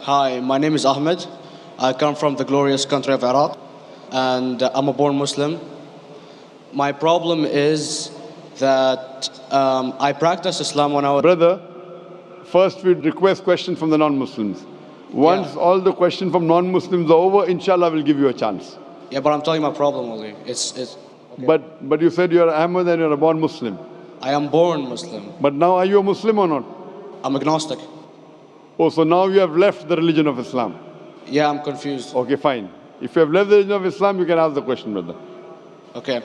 Hi, my name is Ahmed. I come from the glorious country of Iraq, and I'm a born Muslim. My problem is that I practiced Islam when I was... Brother, first we request questions from the non-Muslims. Once all the questions from non-Muslims are over, inshallah we'll give you a chance. Yeah, but I'm telling you my problem only. Okay. But you said you're Ahmed and you're a born Muslim. I am born Muslim. But now are you a Muslim or not? I'm agnostic. Oh, so now you have left the religion of Islam. Yeah, I'm confused. Okay, fine. If you have left the religion of Islam, you can ask the question, brother. Okay.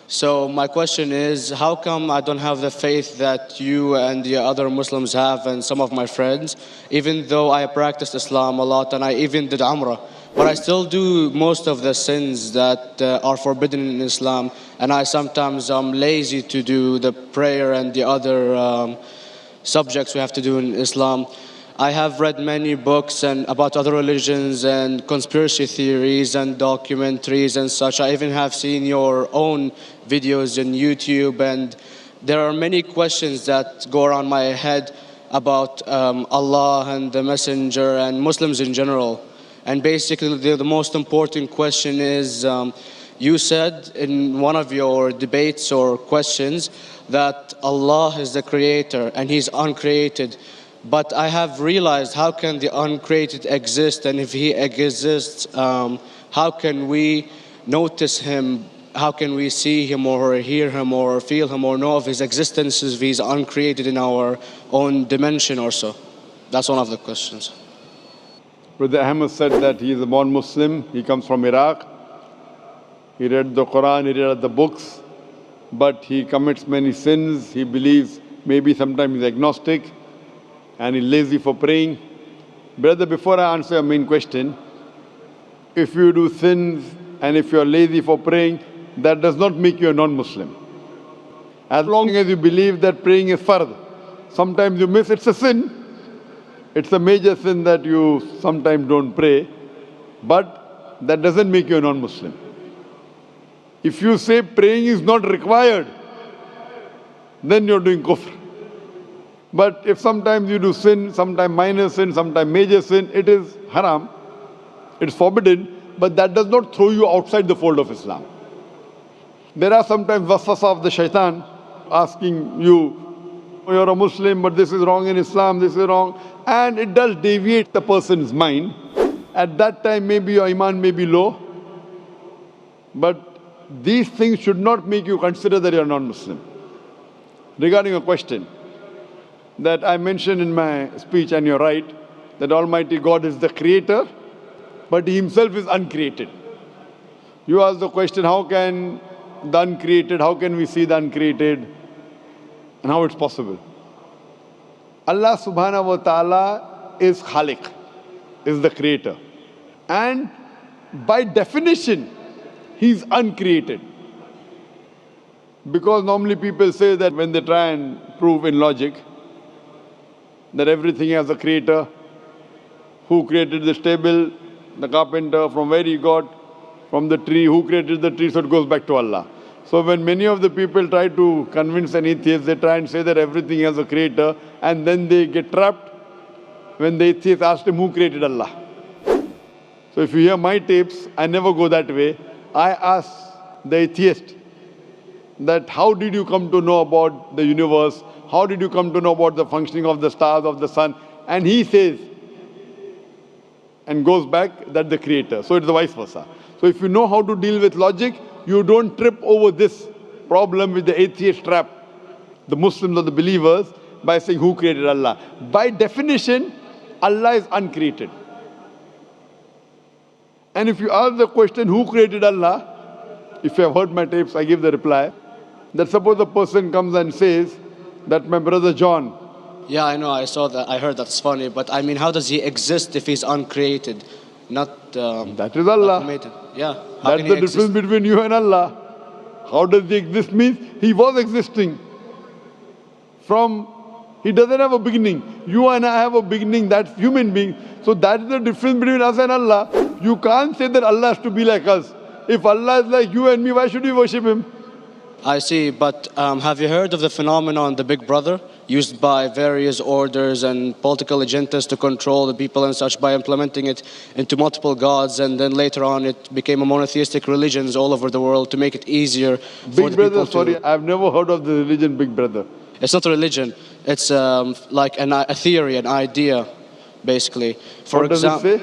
So my question is, how come I don't have the faith that you and the other Muslims have and some of my friends, even though I practiced Islam a lot and I even did Umrah, but I still do most of the sins that are forbidden in Islam, and I sometimes am lazy to do the prayer and the other subjects we have to do in Islam. I have read many books and about other religions and conspiracy theories and documentaries and such. I even have seen your own videos on YouTube, and there are many questions that go around my head about Allah and the Messenger and Muslims in general. And basically the most important question is, you said in one of your debates or questions that Allah is the creator and He's uncreated. But I have realized, how can the uncreated exist? And if He exists, how can we notice Him? How can we see Him or hear Him or feel Him or know of His existence if He's uncreated in our own dimension or so? That's one of the questions. Brother Ahmed said that he is a born Muslim. He comes from Iraq. He read the Quran, he read the books, but he commits many sins. He believes maybe sometimes he's agnostic and he's lazy for praying. Brother, before I answer your main question, if you do sins and if you're lazy for praying, that does not make you a non-Muslim. As long as you believe that praying is fard, sometimes you miss, it's a sin. It's a major sin that you sometimes don't pray, but that doesn't make you a non-Muslim. If you say praying is not required, then you're doing kufr. But if sometimes you do sin, sometimes minor sin, sometimes major sin, it is haram, it's forbidden, but that does not throw you outside the fold of Islam. There are sometimes waswasa of the shaitan asking you, you're a Muslim, but this is wrong in Islam, this is wrong. And it does deviate the person's mind. At that time, maybe your iman may be low. But these things should not make you consider that you're non-Muslim. Regarding a question that I mentioned in my speech, and you're right, that Almighty God is the creator, but He Himself is uncreated. You asked the question, how can the uncreated, how can we see the uncreated? And how it's possible. Allah subhanahu wa ta'ala is Khaliq, is the creator. And by definition, He's uncreated. Because normally people say that when they try and prove in logic that everything has a creator, who created this table, the carpenter, from where he got, from the tree, who created the tree, so it goes back to Allah. So when many of the people try to convince an atheist, they try and say that everything has a creator, and then they get trapped when the atheist asks him who created Allah. So if you hear my tapes, I never go that way. I ask the atheist that how did you come to know about the universe? How did you come to know about the functioning of the stars, of the sun? And he says, and goes back, that the creator. So it's the vice versa. So if you know how to deal with logic, you don't trip over this problem with the atheist trap, the Muslims or the believers, by saying who created Allah. By definition, Allah is uncreated. And if you ask the question, who created Allah? If you have heard my tapes, I give the reply. That suppose a person comes and says that my brother John. Yeah, I know, I saw that, I heard that's funny, but I mean, how does he exist if he's uncreated? Not that is Allah. Yeah. That's the difference between you and Allah. How does he exist means he was existing. He doesn't have a beginning. You and I have a beginning, that's human being. So that's the difference between us and Allah. You can't say that Allah has to be like us. If Allah is like you and me, why should we worship Him? I see, but have you heard of the phenomenon, the Big Brother? used by various orders and political agendas to control the people and such by implementing it into multiple gods, and then later on it became a monotheistic religions all over the world to make it easier for Big the Brother, people to... sorry, I've never heard of the religion Big Brother. It's not a religion. It's like a theory, an idea, basically. For What does it say?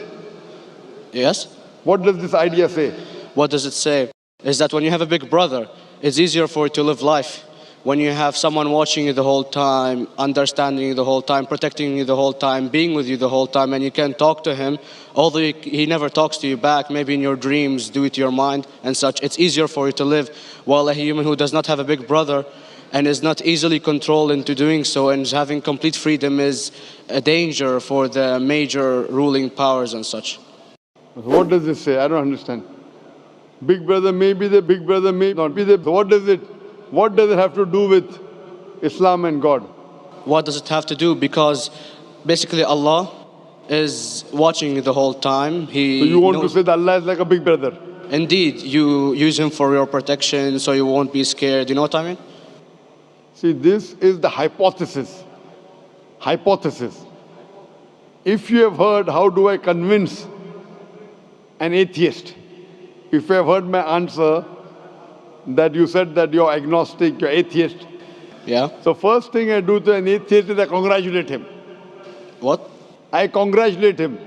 Yes? What does this idea say? What does it say? Is that when you have a big brother, it's easier for you to live life. When you have someone watching you the whole time, understanding you the whole time, protecting you the whole time, being with you the whole time, and you can talk to him, although he never talks to you back, maybe in your dreams, due to your mind and such, it's easier for you to live. While a human who does not have a big brother and is not easily controlled into doing so and is having complete freedom is a danger for the major ruling powers and such. What does this say? I don't understand. Big Brother may be the Big Brother, may not be the... What does it have to do with Islam and God? What does it have to do? Because basically Allah is watching you the whole time. So you want to say that Allah is like a big brother? Indeed, you use him for your protection so you won't be scared. You know what I mean? See, this is the hypothesis. Hypothesis. If you have heard, how do I convince an atheist? If you have heard my answer, that you said that you're agnostic, you're atheist. Yeah. So first thing I do to an atheist is I congratulate him. What? I congratulate him.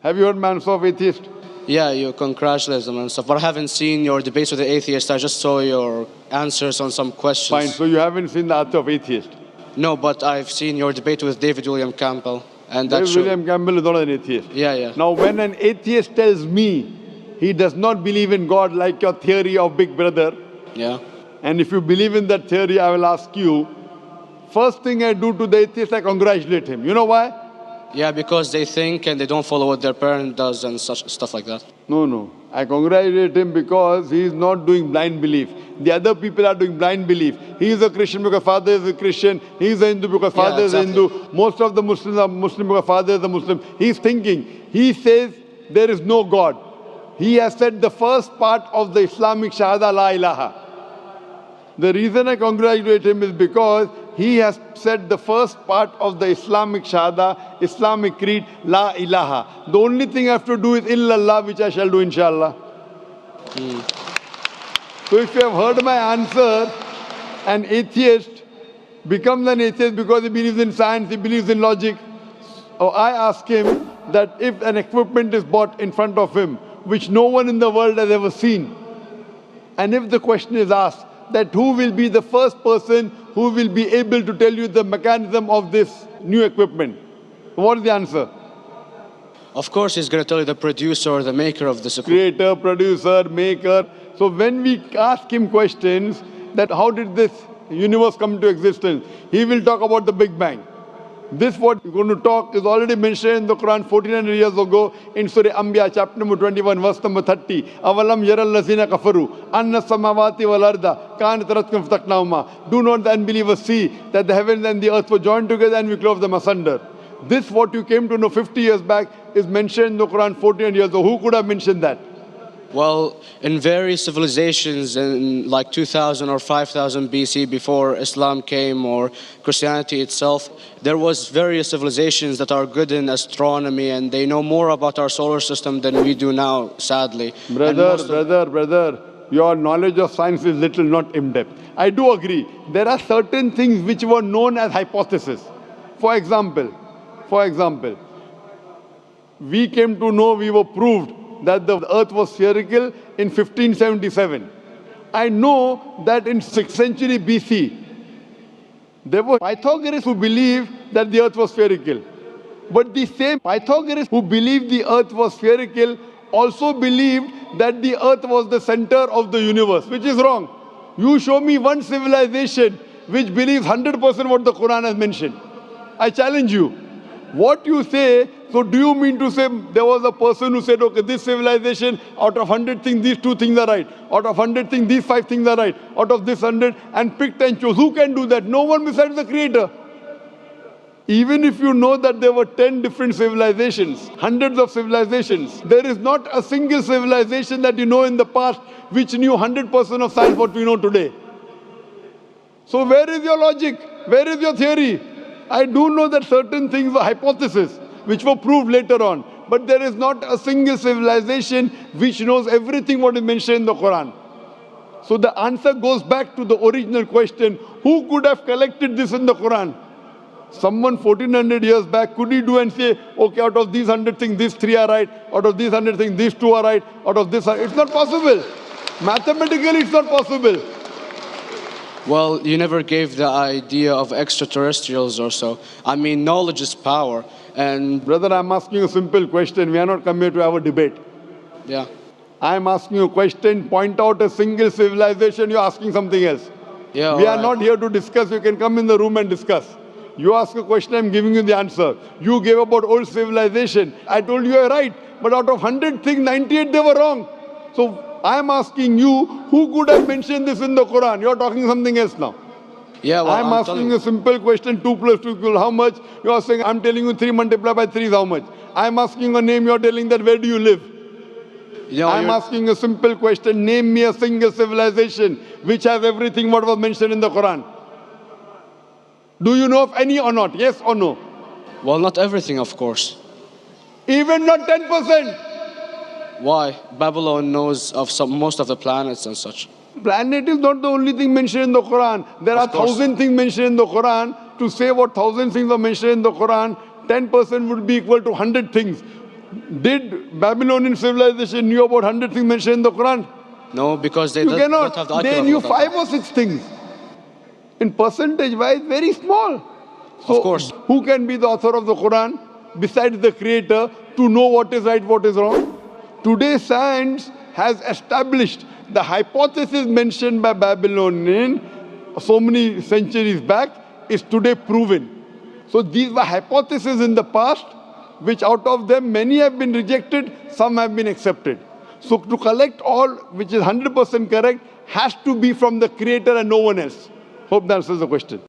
Have you heard my answer of atheist? Yeah, you congratulate them and stuff. But I haven't seen your debates with the atheist. I just saw your answers on some questions. Fine, so you haven't seen the answer of atheist? No, but I've seen your debate with David William Campbell. And that's William Campbell is not an atheist. Yeah. Now, when an atheist tells me he does not believe in God like your theory of Big Brother, yeah, and if you believe in that theory, I will ask you, first thing I do to the atheist, I congratulate him. You know why? Yeah, because they think and they don't follow what their parent does and such stuff like that. No. I congratulate him because he is not doing blind belief. The other people are doing blind belief. He is a Christian because father is a Christian. He is a Hindu because father is a Hindu. Most of the Muslims are Muslim because father is a Muslim. He is thinking. He says there is no God. He has said the first part of the Islamic Shahada, La ilaha. The reason I congratulate him is because he has said the first part of the Islamic Shahada, Islamic Creed, La ilaha. The only thing I have to do is illallah, which I shall do inshallah. So if you have heard my answer, an atheist becomes an atheist because he believes in science, he believes in logic. Or I ask him that if an equipment is bought in front of him, which no one in the world has ever seen, and if the question is asked, that who will be the first person who will be able to tell you the mechanism of this new equipment? What is the answer? Of course, he's going to tell you the producer or the maker of this equipment. Creator, producer, maker. So when we ask him questions that how did this universe come into existence, he will talk about the Big Bang. This what we're going to talk is already mentioned in the Quran 1400 years ago in Surah Anbiya chapter number 21 verse number 30. Avalam yaral lazina kafaru anna samawati wal arda kanat ratkum fataknahuma. Do not the unbelievers see that the heavens and the earth were joined together and we clove them asunder. This what you came to know 50 years back is mentioned in the Quran 1400 years ago. Who could have mentioned that? Well, in various civilizations in like 2000 or 5000 BC before Islam came or Christianity itself, there was various civilizations that are good in astronomy and they know more about our solar system than we do now, sadly. Brother, your knowledge of science is little, not in-depth. I do agree. There are certain things which were known as hypotheses. For example, we came to know, we were proved that the earth was spherical in 1577. I know that in 6th century BC, there were Pythagoreans who believed that the earth was spherical. But the same Pythagoreans who believed the earth was spherical also believed that the earth was the center of the universe, which is wrong. You show me one civilization which believes 100% what the Quran has mentioned. I challenge you. What you say, so do you mean to say there was a person who said, okay, this civilization, out of 100 things, these 2 things are right. Out of 100 things, these 5 things are right. Out of this 100, and picked and chose. Who can do that? No one besides the Creator. Even if you know that there were 10 different civilizations, hundreds of civilizations, there is not a single civilization that you know in the past which knew 100% of science what we know today. So where is your logic? Where is your theory? I do know that certain things were hypotheses, which were proved later on. But there is not a single civilization which knows everything what is mentioned in the Quran. So the answer goes back to the original question, who could have collected this in the Quran? Someone 1400 years back, could he do and say, okay, out of these 100 things, these 3 are right, out of these 100 things, these 2 are right, out of this, it's not possible. Mathematically, it's not possible. Well, you never gave the idea of extraterrestrials or so. I mean, knowledge is power. And Brother, I'm asking a simple question. We are not come here to have a debate. yeah. I'm asking you a question. Point out a single civilization. You're asking something else. Yeah, We are alright. not here to discuss. You can come in the room and discuss. You ask a question, I'm giving you the answer. You gave about old civilization. I told you you're right. But out of 100 things, 98 they were wrong. So I'm asking you, who could have mentioned this in the Quran? You're talking something else now. Yeah, well, I'm asking you a simple question, 2 plus 2 equals how much? You are saying, I'm telling you 3 multiplied by 3 is how much? I'm asking a name, you're telling that where do you live? I'm asking a simple question, name me a single civilization which has everything what was mentioned in the Quran. Do you know of any or not? Yes or no? Well, not everything, of course. Even not 10%. Why? Babylon knows of most of the planets and such. Planet is not the only thing mentioned in the Quran. There are 1,000 things mentioned in the Quran. To say what 1,000 things are mentioned in the Quran, 10% would be equal to 100 things. Did Babylonian civilization knew about 100 things mentioned in the Quran? No, because they You don't have the cannot. They IQ knew of that. 5 or 6 things. In percentage wise, very small. So Of course. who can be the author of the Quran besides the creator to know what is right, what is wrong? Today science has established the hypothesis mentioned by Babylonian so many centuries back is today proven. So these were hypotheses in the past, which out of them many have been rejected, some have been accepted. So to collect all which is 100% correct has to be from the creator and no one else. Hope that answers the question.